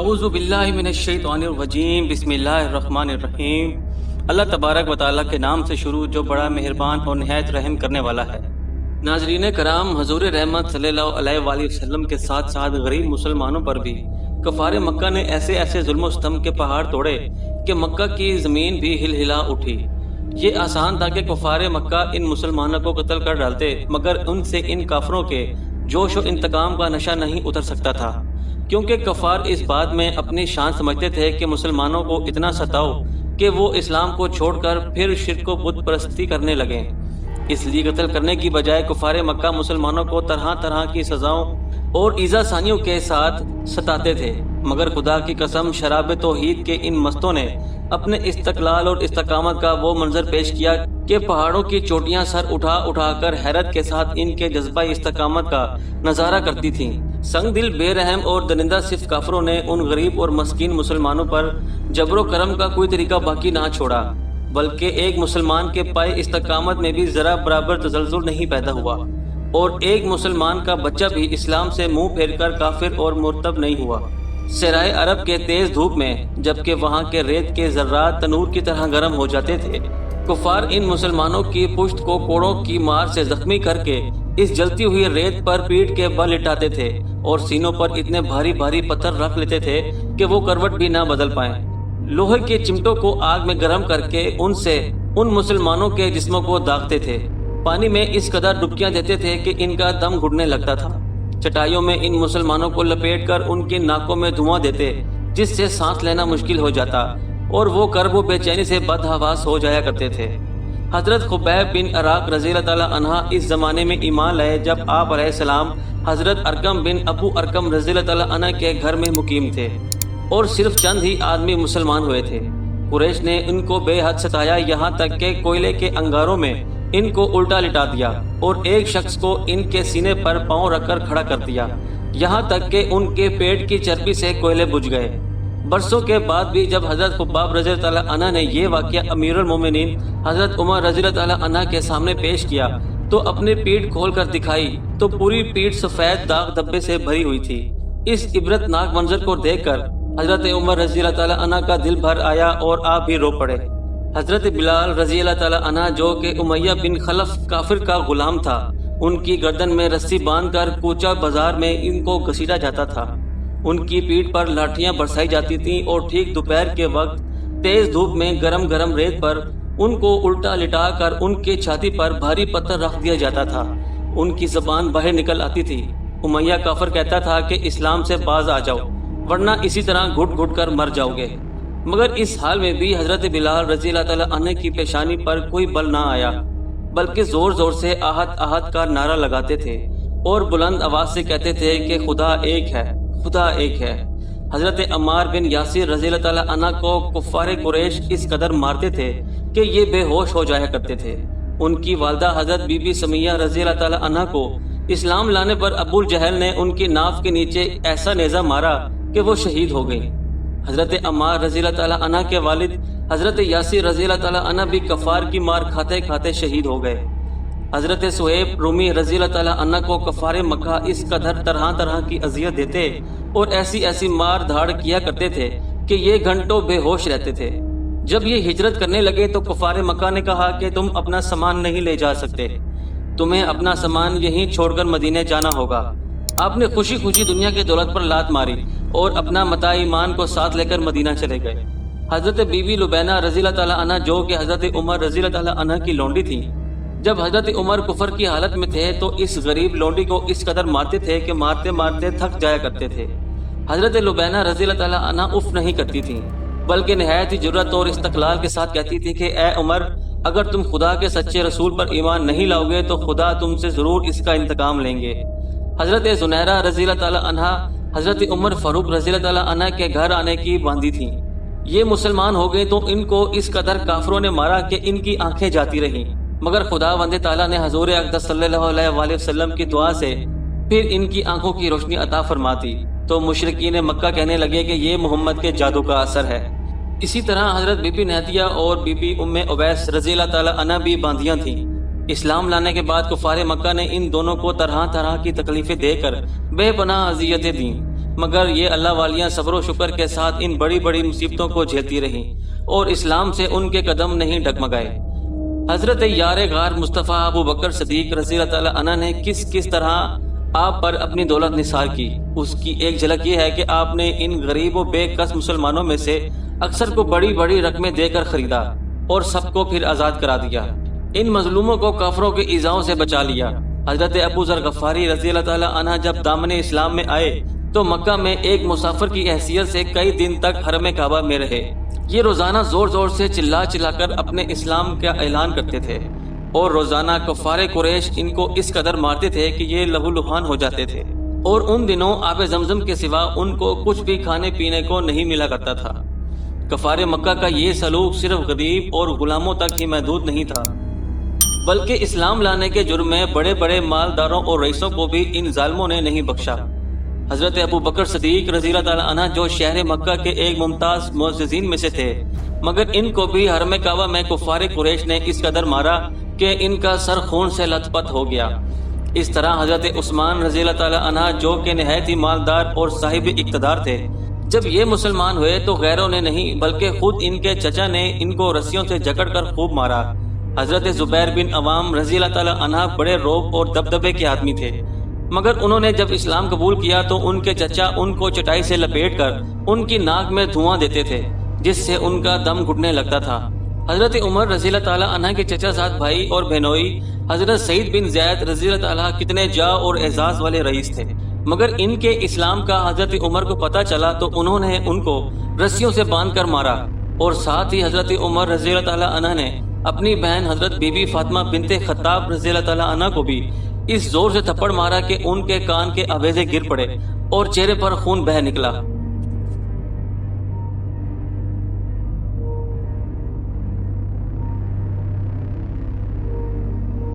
اعوذ باللہ من الشیطان الرجیم بسم اللہ الرحمن الرحیم۔ اللہ تبارک و تعالیٰ کے نام سے شروع جو بڑا مہربان اور نہایت رحم کرنے والا ہے۔ ناظرین کرام، حضور رحمت صلی اللہ علیہ وآلہ وسلم کے ساتھ ساتھ غریب مسلمانوں پر بھی کفار مکہ نے ایسے ظلم و ستم کے پہاڑ توڑے کہ مکہ کی زمین بھی ہل ہلا اٹھی۔ یہ آسان تھا کہ کفار مکہ ان مسلمانوں کو قتل کر ڈالتے، مگر ان سے ان کافروں کے جوش و انتقام کا نشہ نہیں اتر سکتا تھا، کیونکہ کفار اس بات میں اپنی شان سمجھتے تھے کہ مسلمانوں کو اتنا ستاؤ کہ وہ اسلام کو چھوڑ کر پھر شرک و بت پرستی کرنے لگیں۔ اس لیے قتل کرنے کی بجائے کفار مکہ مسلمانوں کو طرح طرح کی سزاؤں اور ایذا ثانیوں کے ساتھ ستاتے تھے، مگر خدا کی قسم شراب توحید کے ان مستوں نے اپنے استقلال اور استقامت کا وہ منظر پیش کیا کہ پہاڑوں کی چوٹیاں سر اٹھا کر حیرت کے ساتھ ان کے جذبہ استقامت کا نظارہ کرتی تھیں۔ سنگ دل بے رحم اور درندہ صرف کافروں نے ان غریب اور مسکین مسلمانوں پر جبر و کرم کا کوئی طریقہ باقی نہ چھوڑا، بلکہ ایک مسلمان کے پائے استقامت میں بھی ذرا برابر تزلزل نہیں پیدا ہوا، اور ایک مسلمان کا بچہ بھی اسلام سے منہ پھیر کر کافر اور مرتد نہیں ہوا۔ صحرائے عرب کے تیز دھوپ میں جبکہ وہاں کے ریت کے ذرات تنور کی طرح گرم ہو جاتے تھے، کفار ان مسلمانوں کی پشت کو کوڑوں کی مار سے زخمی کر کے اس جلتی ہوئی ریت پر پیٹھ کے بل لٹاتے تھے اور سینوں پر اتنے بھاری پتھر رکھ لیتے تھے کہ وہ کروٹ بھی نہ بدل پائیں۔ لوہے کے چمٹوں کو آگ میں گرم کر کے ان سے ان مسلمانوں کے جسموں کو داغتے تھے، پانی میں اس قدر ڈبکیاں دیتے تھے کہ ان کا دم گھٹنے لگتا تھا، چٹائیوں میں ان مسلمانوں کو لپیٹ کر ان کی ناکوں میں دھواں دیتے جس سے سانس لینا مشکل ہو جاتا، اور وہ کرب و بے چینی سے بدحواس ہو جایا کرتے تھے۔ حضرت خبیب بن عراق رضی اللہ تعالیٰ عنہ اس زمانے میں ایمان لائے جب آپ علیہ السلام حضرت ارقم بن ابو ارقم رضی اللہ تعالیٰ عنہ کے گھر میں مقیم تھے، اور صرف چند ہی آدمی مسلمان ہوئے تھے۔ قریش نے ان کو بے حد ستایا، یہاں تک کہ کوئلے کے انگاروں میں ان کو الٹا لٹا دیا اور ایک شخص کو ان کے سینے پر پاؤں رکھ کر کھڑا کر دیا، یہاں تک کہ ان کے پیٹ کی چربی سے کوئلے بجھ گئے۔ برسوں کے بعد بھی جب حضرت خباب رضی اللہ تعالیٰ عنہ نے یہ واقعہ امیر المومنین حضرت عمر رضی اللہ تعالیٰ عنہ کے سامنے پیش کیا تو اپنی پیٹھ کھول کر دکھائی تو پوری پیٹھ سفید داغ دھبے سے بھری ہوئی تھی۔ اس عبرت ناک منظر کو دیکھ کر حضرت عمر رضی اللہ تعالیٰ عنہ کا دل بھر آیا اور آپ بھی رو پڑے۔ حضرت بلال رضی اللہ تعالیٰ عنہ جو کہ امیہ بن خلف کافر کا غلام تھا، ان کی گردن میں رسی باندھ کر کوچہ بازار میں ان کو گھسیٹا جاتا تھا، ان کی پیٹھ پر لاٹھیاں برسائی جاتی تھیں اور ٹھیک دوپہر کے وقت تیز دھوپ میں گرم ریت پر ان کو الٹا لٹا کر ان کی چھاتی پر بھاری پتھر رکھ دیا جاتا تھا، ان کی زبان باہر نکل آتی تھی۔ امیہ کافر کہتا تھا کہ اسلام سے باز آ جاؤ ورنہ اسی طرح گھٹ کر مر جاؤ گے، مگر اس حال میں بھی حضرت بلال رضی اللہ تعالیٰ عنہ کی پیشانی پر کوئی بل نہ آیا، بلکہ زور سے آہت کا نعرہ لگاتے تھے اور بلند آواز سے کہتے تھے کہ خدا ایک ہے، خدا ایک ہے۔ حضرت عمار بن یاسر رضی اللہ تعالیٰ عنہ کو کفار قریش اس قدر مارتے تھے کہ یہ بے ہوش ہو جایا کرتے تھے۔ ان کی والدہ حضرت بی بی سمیہ رضی اللہ تعالیٰ عنہ کو اسلام لانے پر ابو الجہل نے ان کی ناف کے نیچے ایسا نیزہ مارا کہ وہ شہید ہو گئی۔ حضرت عمار رضی اللہ تعالیٰ عنہ کے والد حضرت یاسر رضی اللہ تعالیٰ عنہ بھی کفار کی مار کھاتے شہید ہو گئے۔ حضرت صہیب رومی رضی اللہ تعالیٰ عنہ کو کفار مکہ اس قدر طرح کی اذیت دیتے اور ایسی مار دھاڑ کیا کرتے تھے کہ یہ گھنٹوں بے ہوش رہتے تھے۔ جب یہ ہجرت کرنے لگے تو کفار مکہ نے کہا کہ تم اپنا سامان نہیں لے جا سکتے، تمہیں اپنا سامان یہیں چھوڑ کر مدینے جانا ہوگا۔ آپ نے خوشی دنیا کی دولت پر لات ماری اور اپنا متاع ایمان کو ساتھ لے کر مدینہ چلے گئے۔ حضرت بی بی لبینہ رضی اللہ تعالیٰ عنہ جو کہ حضرت عمر رضی اللہ تعالیٰ عنہ کی لونڈی تھی، جب حضرت عمر کفر کی حالت میں تھے تو اس غریب لونڈی کو اس قدر مارتے تھے کہ مارتے تھک جایا کرتے تھے۔ حضرت لبینہ رضی اللہ تعالیٰ عنہ اف نہیں کرتی تھیں، بلکہ نہایت ہی جرأت اور استقلال کے ساتھ کہتی تھی کہ اے عمر، اگر تم خدا کے سچے رسول پر ایمان نہیں لاؤ گے تو خدا تم سے ضرور اس کا انتقام لیں گے۔ حضرت زنیرہ رضی اللہ تعالیٰ عنہ حضرت عمر فاروق رضی اللہ تعالیٰ عنہ کے گھر آنے کی باندھی تھیں۔ یہ مسلمان ہو گئے تو ان کو اس قدر کافروں نے مارا کہ ان کی آنکھیں جاتی رہیں، مگر خدا وند تعالیٰ نے حضور اقدس صلی اللہ علیہ وآلہ وسلم کی دعا سے پھر ان کی آنکھوں کی روشنی عطا فرماتی تو مشرکین مکہ کہنے لگے کہ یہ محمد کے جادو کا اثر ہے۔ اسی طرح حضرت بی بی نہدیہ اور بی بی ام اویس رضی اللہ تعالیٰ عنہ بھی باندھیاں تھیں۔ اسلام لانے کے بعد کفار مکہ نے ان دونوں کو طرح کی تکلیفیں دے کر بے پناہ اذیتیں دیں۔ مگر یہ اللہ والیاں صبر و شکر کے ساتھ ان بڑی بڑی مصیبتوں کو جھیلتی رہیں اور اسلام سے ان کے قدم نہیں ڈگمگائے۔ حضرت یار غار مصطفیٰ ابو بکر صدیق رضی اللہ تعالیٰ عنہ نے کس طرح آپ پر اپنی دولت نثار کی، اس کی ایک جھلک یہ ہے کہ آپ نے ان غریب و بے کس مسلمانوں میں سے اکثر کو بڑی بڑی رقمیں دے کر خریدا اور سب کو پھر آزاد کرا دیا۔ ان مظلوموں کو کافروں کے ایذاؤں سے بچا لیا۔ حضرت ابو ذر غفاری رضی اللہ تعالیٰ عنہ جب دامن اسلام میں آئے تو مکہ میں ایک مسافر کی حیثیت سے کئی دن تک حرم کعبہ میں رہے۔ یہ روزانہ زور زور سے چلا کر اپنے اسلام کا اعلان کرتے تھے اور روزانہ کفار قریش ان کو اس قدر مارتے تھے کہ یہ لہو لہان ہو جاتے تھے، اور ان دنوں آب زمزم کے سوا ان کو کچھ بھی کھانے پینے کو نہیں ملا کرتا تھا۔ کفار مکہ کا یہ سلوک صرف غریب اور غلاموں تک ہی محدود نہیں تھا، بلکہ اسلام لانے کے جرم میں بڑے بڑے مالداروں اور رئیسوں کو بھی ان ظالموں نے نہیں بخشا۔ حضرت ابو بکر صدیق رضی اللہ تعالیٰ عنہ جو شہر مکہ کے ایک ممتاز معززین میں سے تھے، مگر ان کو بھی حرم کعبہ میں کفار قریش نے اس قدر مارا کہ ان کا سر خون سے لت پت ہو گیا۔ اس طرح حضرت عثمان رضی اللہ تعالیٰ عنہ جو کہ نہایت ہی مالدار اور صاحب اقتدار تھے، جب یہ مسلمان ہوئے تو غیروں نے نہیں بلکہ خود ان کے چچا نے ان کو رسیوں سے جکڑ کر خوب مارا۔ حضرت زبیر بن عوام رضی اللہ تعالیٰ عنہ بڑے رعب اور دبدبے کے آدمی تھے، مگر انہوں نے جب اسلام قبول کیا تو ان کے چچا ان کو چٹائی سے لپیٹ کر ان کی ناک میں دھواں دیتے تھے، جس سے ان کا دم گھٹنے لگتا تھا۔ حضرت عمر رضی اللہ تعالیٰ عنہ کے چچا زاد بھائی اور بہنوئی حضرت سعید بن زید رضی اللہ تعالیٰ کتنے جاہ اور اعزاز والے رئیس تھے، مگر ان کے اسلام کا حضرت عمر کو پتہ چلا تو انہوں نے ان کو رسیوں سے باندھ کر مارا، اور ساتھ ہی حضرت عمر رضی اللہ تعالیٰ عنہ نے اپنی بہن حضرت بی بی فاطمہ بنت خطاب رضی اللہ تعالیٰ عنہ کو بھی اس زور سے تھپڑ مارا کہ ان کے کان کے آویزے گر پڑے اور چہرے پر خون بہہ نکلا۔